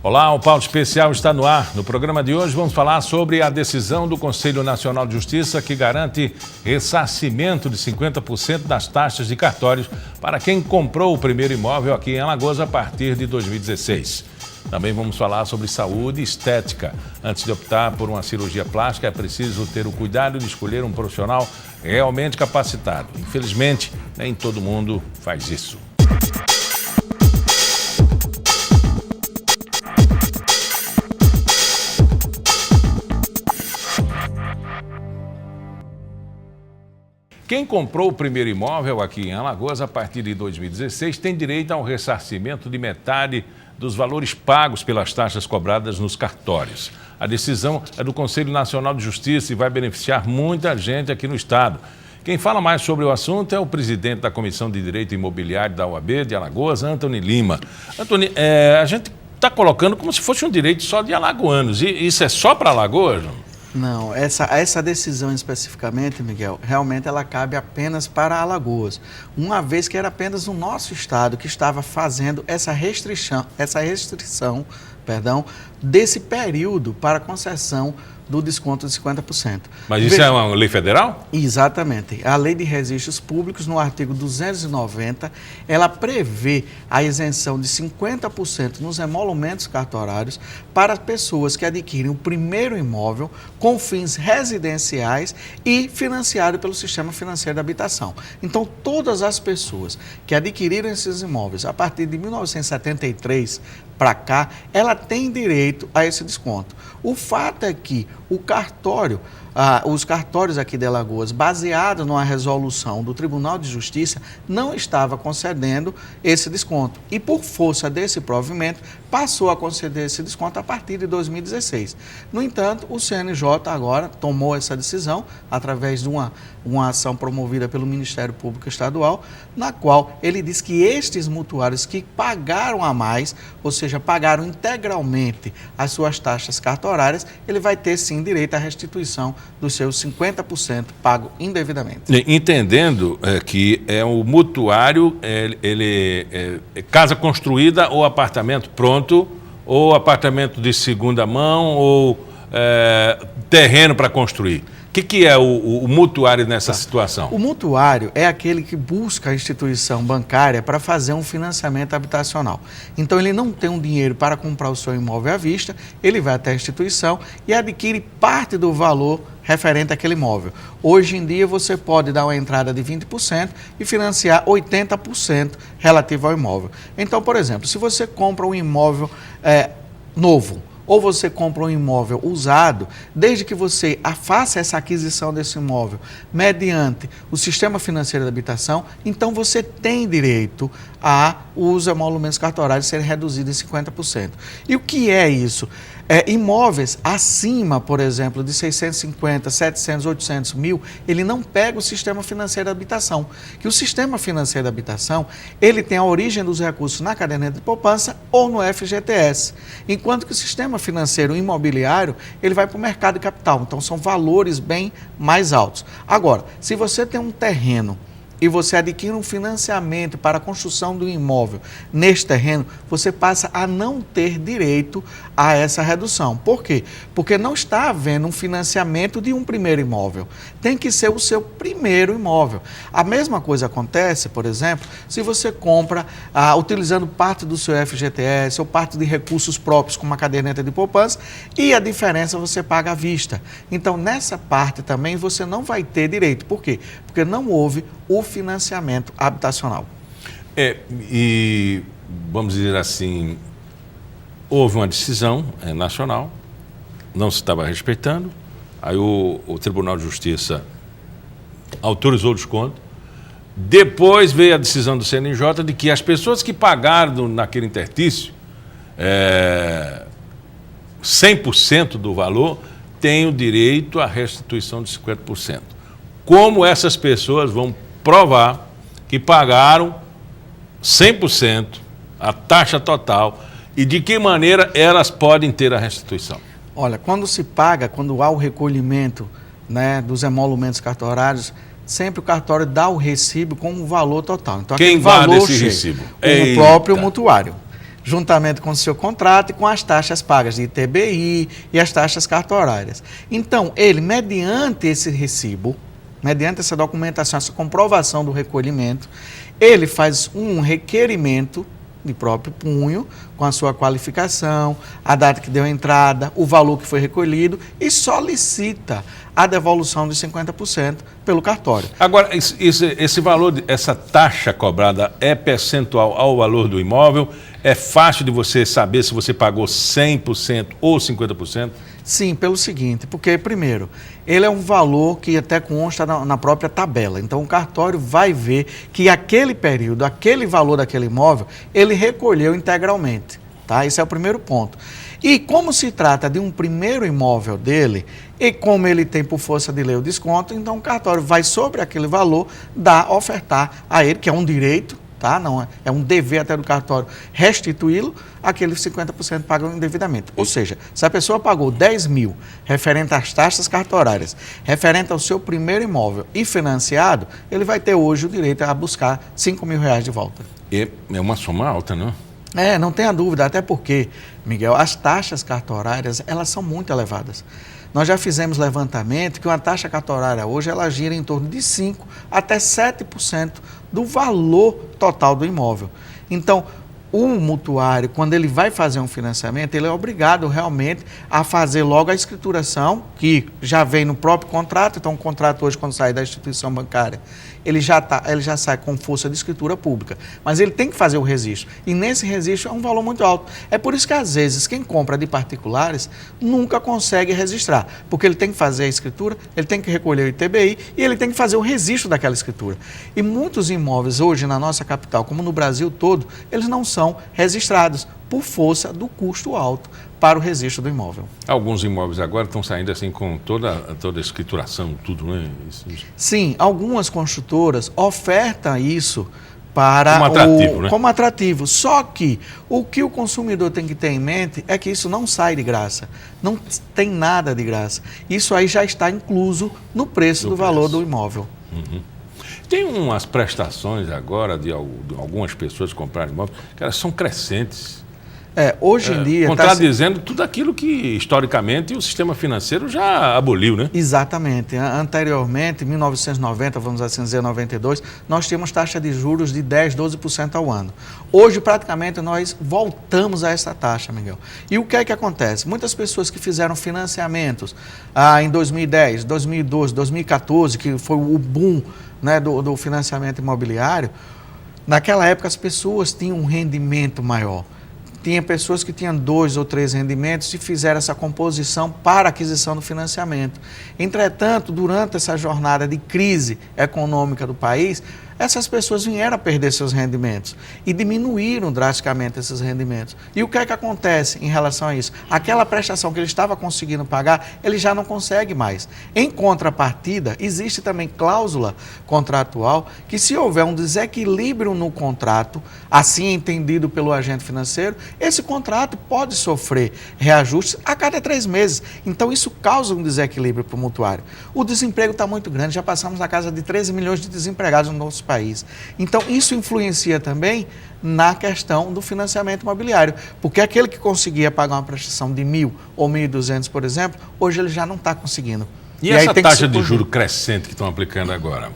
Olá, o Pauta Especial está no ar. No programa de hoje vamos falar sobre a decisão do Conselho Nacional de Justiça que garante ressarcimento de 50% das taxas de cartórios para quem comprou o primeiro imóvel aqui em Alagoas a partir de 2016. Também vamos falar sobre saúde e estética. Antes de optar por uma cirurgia plástica, é preciso ter o cuidado de escolher um profissional realmente capacitado. Infelizmente, nem todo mundo faz isso. Quem comprou o primeiro imóvel aqui em Alagoas a partir de 2016 tem direito a um ressarcimento de metade dos valores pagos pelas taxas cobradas nos cartórios. A decisão é do Conselho Nacional de Justiça e vai beneficiar muita gente aqui no estado. Quem fala mais sobre o assunto é o presidente da Comissão de Direito Imobiliário da OAB de Alagoas, Antony Lima. Antony, a gente está colocando como se fosse um direito só de alagoanos. E isso é só para Alagoas? Não, essa decisão especificamente, Miguel, realmente ela cabe apenas para Alagoas, uma vez que era apenas o nosso estado que estava fazendo essa restrição, desse período para concessão do desconto de 50%. Mas isso é uma lei federal? Exatamente. A Lei de Registros Públicos, no artigo 290, ela prevê a isenção de 50% nos emolumentos cartorários para pessoas que adquirem o primeiro imóvel com fins residenciais e financiado pelo Sistema Financeiro da Habitação. Então, todas as pessoas que adquiriram esses imóveis a partir de 1973 para cá, ela tem direito a esse desconto. O fato é que o cartório, os cartórios aqui de Alagoas, baseado numa resolução do Tribunal de Justiça, não estava concedendo esse desconto. E por força desse provimento, passou a conceder esse desconto a partir de 2016. No entanto, o CNJ agora tomou essa decisão através de uma ação promovida pelo Ministério Público Estadual, na qual ele diz que estes mutuários que pagaram a mais, ou seja, pagaram integralmente as suas taxas cartorárias, ele vai ter sim direito à restituição dos seus 50% pago indevidamente. Entendendo que é o mutuário, casa construída ou apartamento pronto, ou apartamento de segunda mão, ou terreno para construir. O que é o mutuário nessa situação? O mutuário é aquele que busca a instituição bancária para fazer um financiamento habitacional. Então, ele não tem um dinheiro para comprar o seu imóvel à vista, ele vai até a instituição e adquire parte do valor referente àquele imóvel. Hoje em dia, você pode dar uma entrada de 20% e financiar 80% relativo ao imóvel. Então, por exemplo, se você compra um imóvel novo, ou você compra um imóvel usado, desde que você faça essa aquisição desse imóvel mediante o Sistema Financeiro da Habitação, então você tem direito a os emolumentos cartorários serem reduzidos em 50%. E o que é isso? Imóveis acima, por exemplo, de 650, 700, 800 mil, ele não pega o Sistema Financeiro da Habitação. Que o Sistema Financeiro da Habitação, ele tem a origem dos recursos na caderneta de poupança ou no FGTS. Enquanto que o Sistema Financeiro Imobiliário, ele vai para o mercado de capital. Então, são valores bem mais altos. Agora, se você tem um terreno e você adquire um financiamento para a construção do imóvel neste terreno, você passa a não ter direito a essa redução. Por quê? Porque não está havendo um financiamento de um primeiro imóvel. Tem que ser o seu primeiro imóvel. A mesma coisa acontece, por exemplo, se você compra utilizando parte do seu FGTS ou parte de recursos próprios, como uma caderneta de poupança, e a diferença você paga à vista. Então, nessa parte também você não vai ter direito. Por quê? Porque não houve o financiamento habitacional. E vamos dizer assim, houve uma decisão nacional, não se estava respeitando, aí o Tribunal de Justiça autorizou o desconto, depois veio a decisão do CNJ de que as pessoas que pagaram naquele interstício 100% do valor têm o direito à restituição de 50%. Como essas pessoas vão provar que pagaram 100%, a taxa total, e de que maneira elas podem ter a restituição? Olha, quando se paga, quando há o recolhimento, né, dos emolumentos cartorários, sempre o cartório dá o recibo com o valor total. Então, quem guarda esse recibo? O próprio mutuário. juntamente com o seu contrato e com as taxas pagas de ITBI e as taxas cartorárias. Então, ele, mediante esse recibo, mediante essa documentação, essa comprovação do recolhimento, ele faz um requerimento de próprio punho, com a sua qualificação, a data que deu a entrada, o valor que foi recolhido e solicita a devolução de 50% pelo cartório. Agora, esse valor, essa taxa cobrada é percentual ao valor do imóvel? É fácil de você saber se você pagou 100% ou 50%? Sim, pelo seguinte, porque, primeiro, ele é um valor que até consta na própria tabela. Então, o cartório vai ver que aquele período, aquele valor daquele imóvel, ele recolheu integralmente, tá? Esse é o primeiro ponto. E como se trata de um primeiro imóvel dele, e como ele tem por força de lei o desconto, então o cartório vai sobre aquele valor ofertar a ele, que é um direito, tá? Não é um dever até do cartório restituí-lo, aqueles 50% pagam indevidamente. Ou seja, se a pessoa pagou 10 mil referente às taxas cartorárias, referente ao seu primeiro imóvel e financiado, ele vai ter hoje o direito a buscar 5 mil reais de volta. É uma soma alta, não? Não tenha dúvida, até porque, Miguel, as taxas cartorárias, elas são muito elevadas. Nós já fizemos levantamento que uma taxa cartorária hoje, ela gira em torno de 5% até 7% do valor total do imóvel. Então, o mutuário, quando ele vai fazer um financiamento, ele é obrigado realmente a fazer logo a escrituração, que já vem no próprio contrato. Então, o contrato hoje, quando sai da instituição bancária, ele já sai com força de escritura pública. Mas ele tem que fazer o registro. E nesse registro é um valor muito alto. É por isso que, às vezes, quem compra de particulares nunca consegue registrar. Porque ele tem que fazer a escritura, ele tem que recolher o ITBI e ele tem que fazer o registro daquela escritura. E muitos imóveis hoje na nossa capital, como no Brasil todo, eles não são registrados por força do custo alto para o registro do imóvel. Alguns imóveis agora estão saindo assim com toda a escrituração, tudo, né? Sim, algumas construtoras ofertam isso para como atrativo, né? Como atrativo. Só que o que o consumidor tem que ter em mente é que isso não sai de graça. Não tem nada de graça. Isso aí já está incluso no preço do valor do imóvel. Uhum. Tem umas prestações agora de algumas pessoas que compraram imóveis, que elas são crescentes. Hoje em dia... Contradizendo tudo aquilo que, historicamente, o sistema financeiro já aboliu, né? Exatamente. Anteriormente, em 1990, vamos assim dizer, 92, nós tínhamos taxa de juros de 10%, 12% ao ano. Hoje, praticamente, nós voltamos a essa taxa, Miguel. E o que é que acontece? Muitas pessoas que fizeram financiamentos em 2010, 2012, 2014, que foi o boom, né, do financiamento imobiliário, naquela época as pessoas tinham um rendimento maior. Tinha pessoas que tinham 2 ou 3 rendimentos e fizeram essa composição para aquisição do financiamento. Entretanto, durante essa jornada de crise econômica do país, essas pessoas vieram a perder seus rendimentos e diminuíram drasticamente esses rendimentos. E o que é que acontece em relação a isso? Aquela prestação que ele estava conseguindo pagar, ele já não consegue mais. Em contrapartida, existe também cláusula contratual que, se houver um desequilíbrio no contrato, assim entendido pelo agente financeiro, esse contrato pode sofrer reajustes a cada 3 meses. Então, isso causa um desequilíbrio para o mutuário. O desemprego está muito grande, já passamos na casa de 13 milhões de desempregados no nosso país. Então, isso influencia também na questão do financiamento imobiliário, porque aquele que conseguia pagar uma prestação de 1.000 ou 1.200, por exemplo, hoje ele já não está conseguindo. E essa taxa de juros crescente que estão aplicando agora?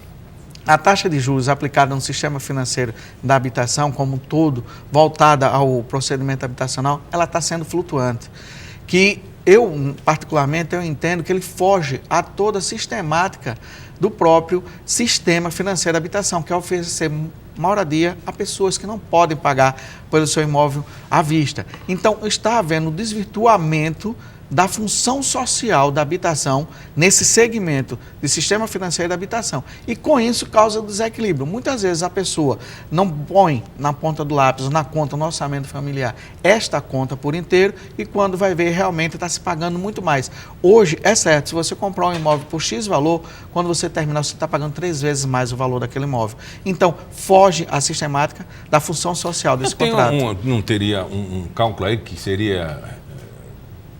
A taxa de juros aplicada no sistema financeiro da habitação como um todo, voltada ao procedimento habitacional, ela está sendo flutuante. Que particularmente, eu entendo que ele foge a toda a sistemática do próprio sistema financeiro da habitação, que é oferecer moradia a pessoas que não podem pagar pelo seu imóvel à vista. Então, está havendo um desvirtuamento da função social da habitação nesse segmento de sistema financeiro da habitação. E com isso causa desequilíbrio. Muitas vezes a pessoa não põe na ponta do lápis, na conta, no orçamento familiar, esta conta por inteiro e quando vai ver realmente está se pagando muito mais. Hoje, é certo, se você comprar um imóvel por X valor, quando você terminar, você está pagando 3 vezes mais o valor daquele imóvel. Então, foge a sistemática da função social desse contrato. Não teria um cálculo aí que seria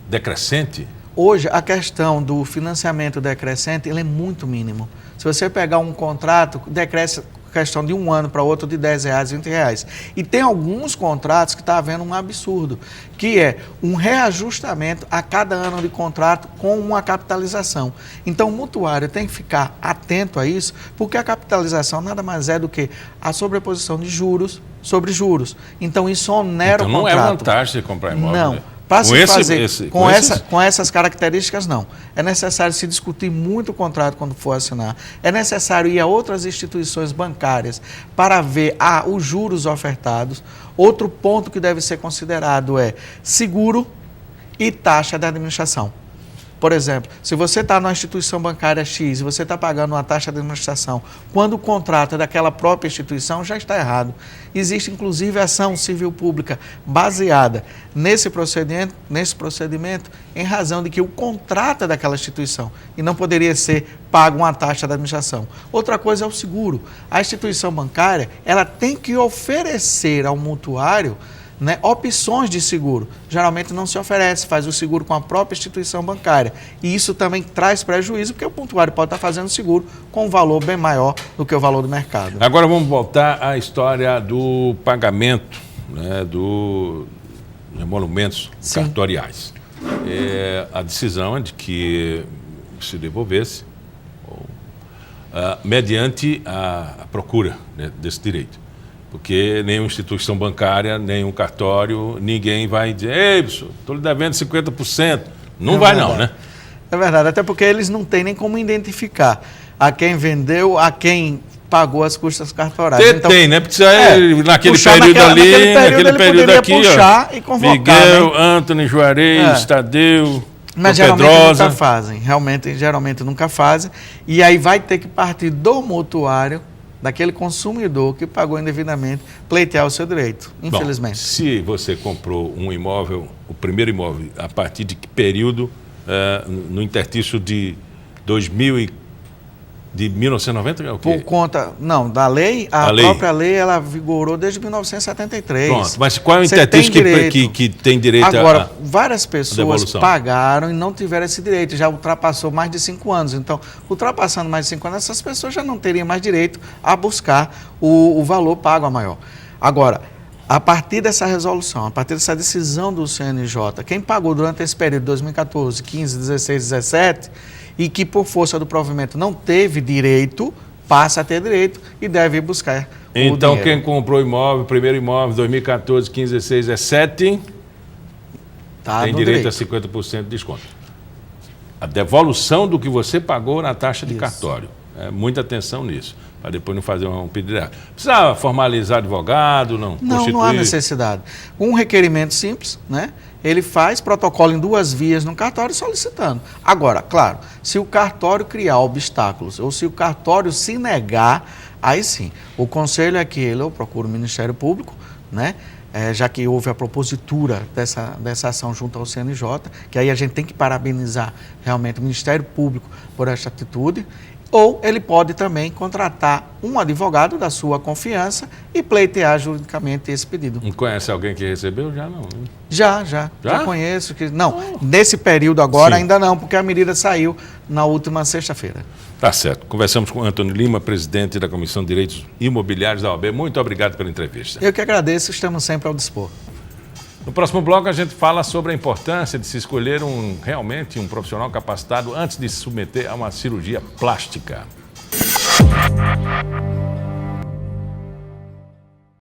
decrescente? Hoje, a questão do financiamento decrescente, ele é muito mínimo. Se você pegar um contrato, decresce questão de um ano para outro de R$10, R$20. E tem alguns contratos que está havendo um absurdo, que é um reajustamento a cada ano de contrato com uma capitalização. Então o mutuário tem que ficar atento a isso, porque a capitalização nada mais é do que a sobreposição de juros sobre juros. Então isso onera o contrato. Não é vantagem de comprar imóvel. Não. Né? Para se fazer com essas características, não. É necessário se discutir muito o contrato quando for assinar. É necessário ir a outras instituições bancárias para ver os juros ofertados. Outro ponto que deve ser considerado é seguro e taxa de administração. Por exemplo, se você está numa instituição bancária X e você está pagando uma taxa de administração, quando o contrato é daquela própria instituição, já está errado. Existe, inclusive, ação civil pública baseada nesse procedimento em razão de que o contrato é daquela instituição e não poderia ser pago uma taxa de administração. Outra coisa é o seguro. A instituição bancária, ela tem que oferecer ao mutuário, né, opções de seguro. Geralmente não se oferece, faz o seguro com a própria instituição bancária. E isso também traz prejuízo, porque o mutuário pode estar fazendo seguro com um valor bem maior do que o valor do mercado. Agora vamos voltar à história do pagamento, né, dos emolumentos cartoriais. A decisão é de que se devolvesse mediante a procura, né, desse direito. Porque nenhuma instituição bancária, nenhum cartório, ninguém vai dizer: ei, estou lhe devendo 50%. Não vai não, né? É verdade, até porque eles não têm nem como identificar a quem vendeu, a quem pagou as custas cartorais. Tem, né? Porque naquele período ali, naquele período aqui, puxar e convocar, Miguel, né? Antônio Juarez, Tadeu, mas geralmente nunca fazem, geralmente nunca fazem. E aí vai ter que partir do mutuário, daquele consumidor que pagou indevidamente, pleitear o seu direito, infelizmente. Bom, se você comprou um imóvel, o primeiro imóvel, a partir de que período, no interstício de 1990, é o quê? Por conta, da lei, a própria lei, ela vigorou desde 1973. Pronto, mas qual é o interstício que tem direito Agora, várias pessoas pagaram e não tiveram esse direito, já ultrapassou mais de 5 anos. Então, ultrapassando mais de 5 anos, essas pessoas já não teriam mais direito a buscar o valor pago a maior. Agora, a partir dessa resolução, a partir dessa decisão do CNJ, quem pagou durante esse período, 2014, 15, 16, 17... e que por força do provimento não teve direito, passa a ter direito e deve ir buscar o dinheiro. Então quem comprou imóvel, primeiro imóvel, 2014, 15, 16, 17, tem direito a 50% de desconto. A devolução do que você pagou na taxa de cartório. Muita atenção nisso, para depois não fazer um pedido errado. Precisa formalizar advogado, não? Não há necessidade. Um requerimento simples, né? Ele faz protocolo em 2 vias no cartório solicitando. Agora, claro, se o cartório criar obstáculos ou se o cartório se negar, aí sim, o conselho é que ele ou procura o Ministério Público, né? Já que houve a propositura dessa ação junto ao CNJ, que aí a gente tem que parabenizar realmente o Ministério Público por esta atitude. Ou ele pode também contratar um advogado da sua confiança e pleitear juridicamente esse pedido. Não conhece alguém que recebeu? Já não. Já conheço. Nesse período agora ainda não, porque a medida saiu na última sexta-feira. Tá certo. Conversamos com Antônio Lima, presidente da Comissão de Direitos Imobiliários da OAB. Muito obrigado pela entrevista. Eu que agradeço, estamos sempre ao dispor. No próximo bloco a gente fala sobre a importância de se escolher realmente um profissional capacitado antes de se submeter a uma cirurgia plástica.